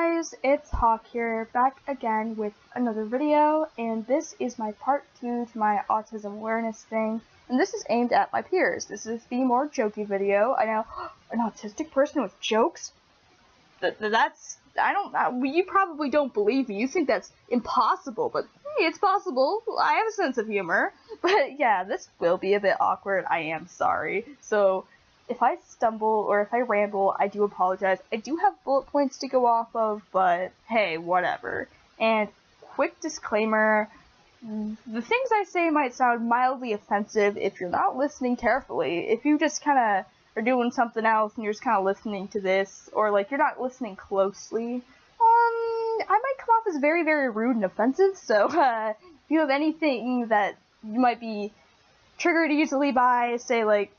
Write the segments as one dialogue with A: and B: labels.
A: guys, it's Hawk here, back again with another video, and this is my part 2 to my autism awareness thing, and this is aimed at my peers. This is the more jokey video. I know, an autistic person with jokes? You probably don't believe me. You think that's impossible, but hey, it's possible. I have a sense of humor. But yeah, this will be a bit awkward. I am sorry. So, if I stumble or if I ramble, I do apologize. I do have bullet points to go off of, but hey, whatever. And quick disclaimer, the things I say might sound mildly offensive if you're not listening carefully. If you just kind of are doing something else and you're just kind of listening to this, or like you're not listening closely, I might come off as very, very rude and offensive. So if you have anything that you might be triggered easily by, say like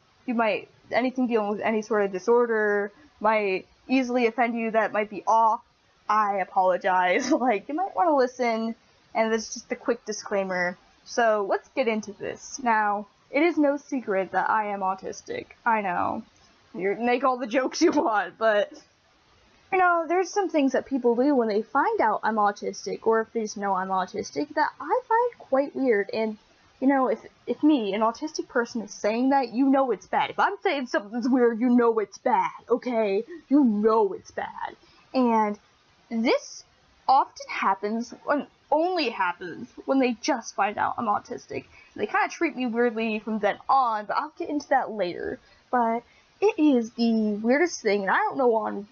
A: anything dealing with any sort of disorder might easily offend you, that might be off, I apologize. Like, you might want to listen, and that's just a quick disclaimer. So let's get into this. Now, it is no secret that I am autistic. I know. You make all the jokes you want, but you know, there's some things that people do when they find out I'm autistic, or if they just know I'm autistic, that I find quite weird. And you know, if me, an autistic person, is saying that, you know it's bad. If I'm saying something's weird, you know it's bad, okay? You know it's bad. And this often happens, only happens, when they just find out I'm autistic. They kind of treat me weirdly from then on, but I'll get into that later. But it is the weirdest thing, and I don't know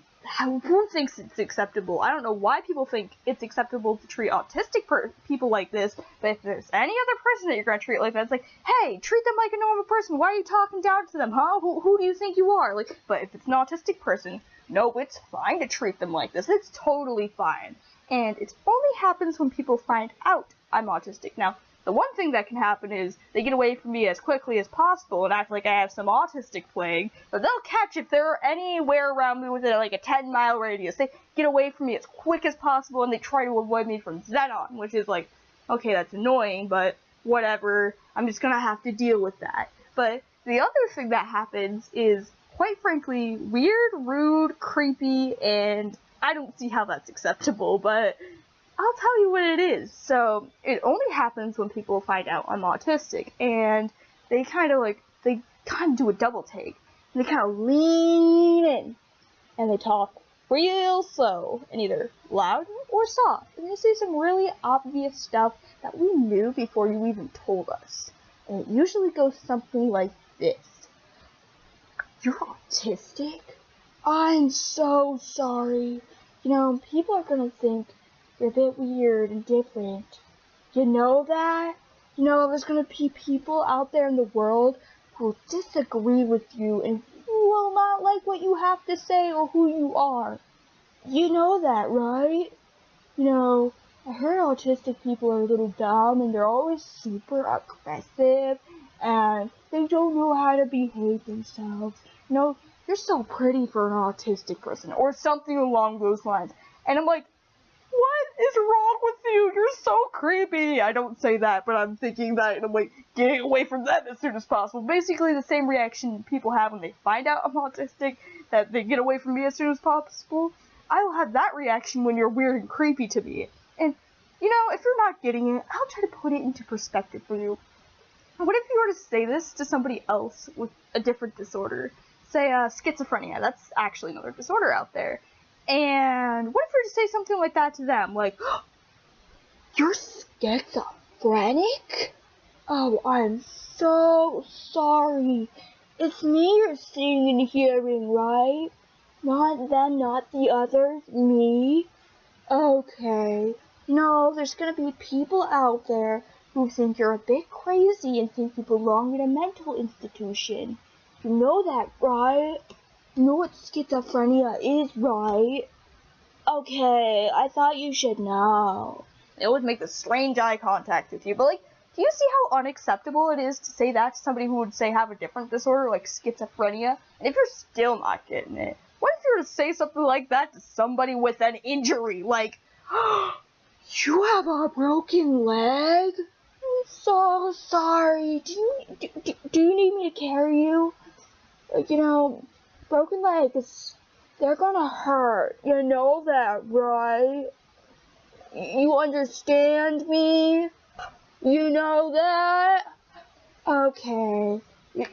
A: who thinks it's acceptable. I don't know why people think it's acceptable to treat autistic people like this, but if there's any other person that you're going to treat like that, it's like, hey, treat them like a normal person. Why are you talking down to them, huh? Who do you think you are? Like, but if it's an autistic person, no, it's fine to treat them like this. It's totally fine. And it only happens when people find out I'm autistic. Now, the one thing that can happen is they get away from me as quickly as possible and act like I have some autistic plague, but they'll catch if they're anywhere around me within like a 10-mile radius. They get away from me as quick as possible and they try to avoid me from then on, which is like, okay, that's annoying, but whatever, I'm just gonna have to deal with that. But the other thing that happens is, quite frankly, weird, rude, creepy, and I don't see how that's acceptable, but I'll tell you what it is. So, it only happens when people find out I'm autistic, and they kind of do a double take, and they kind of lean in, and they talk real slow, and either loud or soft, and they say some really obvious stuff that we knew before you even told us. And it usually goes something like this. You're autistic? I'm so sorry. You know, people are gonna think you're a bit weird and different. You know that? You know, there's gonna be people out there in the world who disagree with you and who will not like what you have to say or who you are. You know that, right? You know, I heard autistic people are a little dumb and they're always super aggressive and they don't know how to behave themselves. You know, you're so pretty for an autistic person, or something along those lines. And I'm like, what is wrong with you? You're so creepy. I don't say that, but I'm thinking that, and I'm like, getting away from them as soon as possible. Basically the same reaction people have when they find out I'm autistic, that they get away from me as soon as possible. I will have that reaction when you're weird and creepy to me. And, you know, if you're not getting it, I'll try to put it into perspective for you. What if you were to say this to somebody else with a different disorder? Say, schizophrenia. That's actually another disorder out there. And what if you were to say something like that to them? Like, oh, you're schizophrenic? Oh, I'm so sorry. It's me you're seeing and hearing, right? Not them, not the others, me? Okay. No, there's gonna be people out there who think you're a bit crazy and think you belong in a mental institution. You know that, right? You know what schizophrenia is, right? Okay, I thought you should know. It would make the strange eye contact with you, but like, do you see how unacceptable it is to say that to somebody who would say have a different disorder like schizophrenia? And if you're still not getting it, what if you were to say something like that to somebody with an injury? Like, you have a broken leg? I'm so sorry. Do you need me to carry you? You know, broken leg is they're gonna hurt. You know that, right? You understand me? You know that? Okay.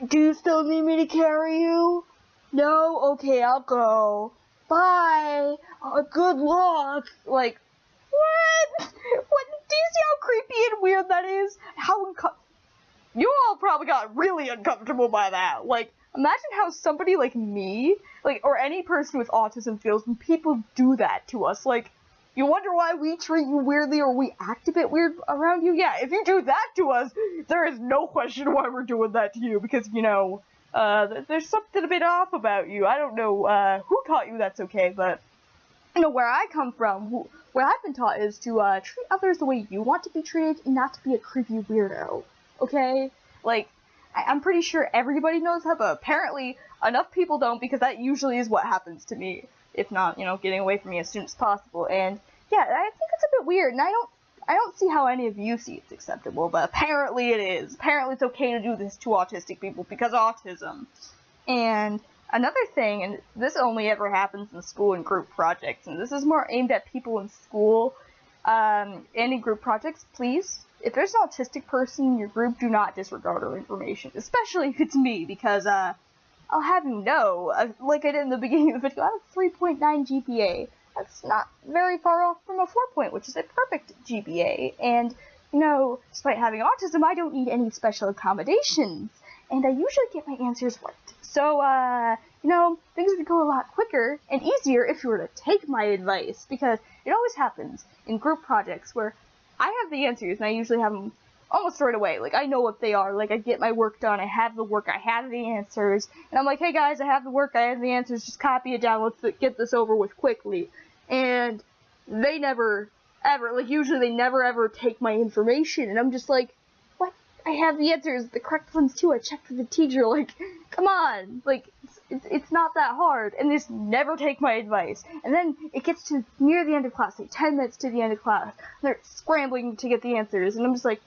A: Do you still need me to carry you? No? Okay, I'll go. Bye. Good luck. Like, what? What? Do you see how creepy and weird that is? How you all probably got really uncomfortable by that. Like, imagine how somebody like me, like, or any person with autism feels when people do that to us. Like, you wonder why we treat you weirdly or we act a bit weird around you? Yeah, if you do that to us, there is no question why we're doing that to you, because, you know, there's something a bit off about you. I don't know, who taught you that's okay, but, you know, where I come from, what I've been taught is to, treat others the way you want to be treated and not to be a creepy weirdo, okay? Like, I'm pretty sure everybody knows that, but apparently enough people don't, because that usually is what happens to me. If not, you know, getting away from me as soon as possible. And yeah, I think it's a bit weird, and I don't see how any of you see it's acceptable, but apparently it is. Apparently it's okay to do this to autistic people because of autism. And another thing, and this only ever happens in school and group projects, and this is more aimed at people in school and in group projects, please, if there's an autistic person in your group, do not disregard our information, especially if it's me, because I'll have you know, like I did in the beginning of the video, I have a 3.9 GPA. That's not very far off from a 4 which is a perfect GPA. And, you know, despite having autism, I don't need any special accommodations. And I usually get my answers right. So, you know, things would go a lot quicker and easier if you were to take my advice. Because it always happens in group projects where I have the answers and I usually have them almost right away. Like, I know what they are. Like, I get my work done, I have the work, I have the answers, and I'm like, hey guys, I have the work, I have the answers, just copy it down, let's get this over with quickly. And they never, ever, like, usually they never ever take my information, and I'm just like, what? I have the answers, the correct ones too, I checked with the teacher, like, come on, like, it's not that hard, and they just never take my advice. And then it gets to near the end of class, like 10 minutes to the end of class, and they're scrambling to get the answers, and I'm just like,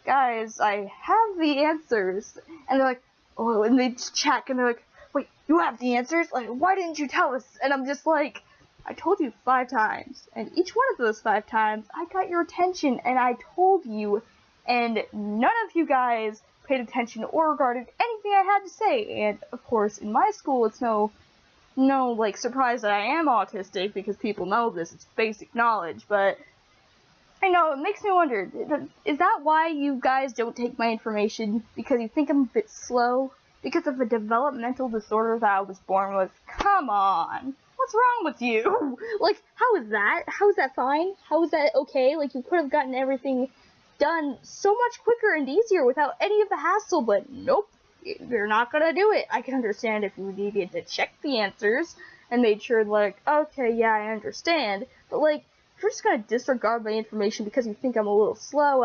A: guys, I have the answers. And they're like, oh, and they just check, and they're like, wait, you have the answers? Like, why didn't you tell us? And I'm just like, I told you 5 times, and each one of those 5 times, I got your attention, and I told you, and none of you guys paid attention or regarded anything I had to say. And, of course, in my school, it's no, like, surprise that I am autistic, because people know this, it's basic knowledge, but I know, it makes me wonder, is that why you guys don't take my information? Because you think I'm a bit slow? Because of a developmental disorder that I was born with? Come on! What's wrong with you? Like, how is that? How is that fine? How is that okay? Like, you could have gotten everything done so much quicker and easier without any of the hassle, but nope, you're not gonna do it. I can understand if you needed to check the answers and made sure, like, okay, yeah, I understand, but, like, if you're just gonna disregard my information because you think I'm a little slow,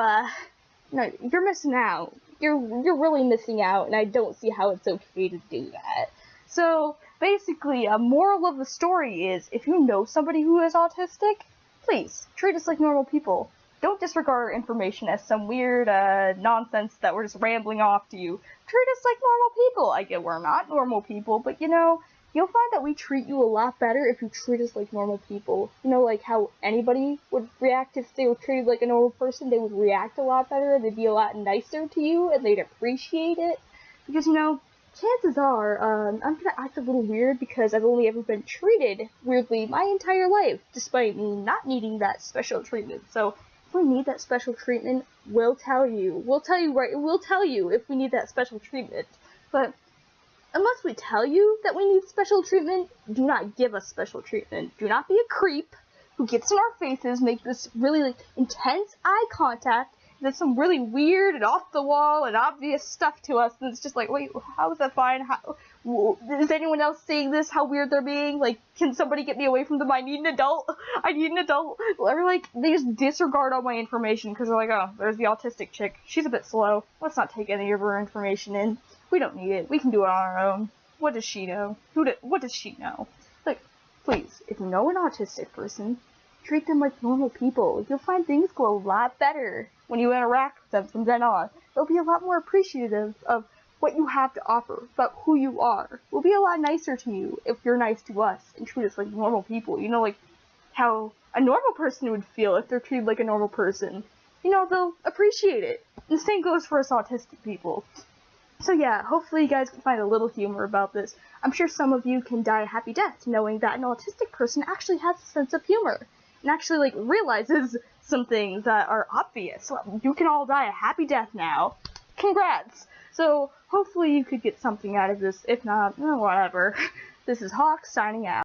A: no, you're missing out. You're really missing out, and I don't see how it's okay to do that. So, basically, a moral of the story is, if you know somebody who is autistic, please, treat us like normal people. Don't disregard our information as some weird, nonsense that we're just rambling off to you. Treat us like normal people. I get we're not normal people, but, you know, you'll find that we treat you a lot better if you treat us like normal people. You know, like how anybody would react if they were treated like a normal person. They would react a lot better, they'd be a lot nicer to you, and they'd appreciate it. Because, you know, chances are, I'm gonna act a little weird because I've only ever been treated weirdly my entire life, despite me not needing that special treatment. So, if we need that special treatment, we'll tell you. We'll tell you if we need that special treatment. But unless we tell you that we need special treatment, do not give us special treatment. Do not be a creep who gets in our faces, make this really, like, intense eye contact, and then some really weird and off-the-wall and obvious stuff to us, and it's just like, wait, how is that fine? Is anyone else seeing this? How weird they're being? Like, can somebody get me away from them? I need an adult. I need an adult. Or, like, they just disregard all my information because they're like, oh, there's the autistic chick. She's a bit slow. Let's not take any of her information in. We don't need it. We can do it on our own. What does she know? What does she know? Like, please, if you know an autistic person, treat them like normal people. You'll find things go a lot better when you interact with them from then on. They'll be a lot more appreciative of what you have to offer, about who you are. We'll be a lot nicer to you if you're nice to us and treat us like normal people. You know, like how a normal person would feel if they're treated like a normal person. You know, they'll appreciate it. And the same goes for us autistic people. So yeah, hopefully you guys can find a little humor about this. I'm sure some of you can die a happy death knowing that an autistic person actually has a sense of humor and actually like realizes some things that are obvious. So you can all die a happy death now. Congrats! So hopefully you could get something out of this. If not, whatever. This is Hawk signing out.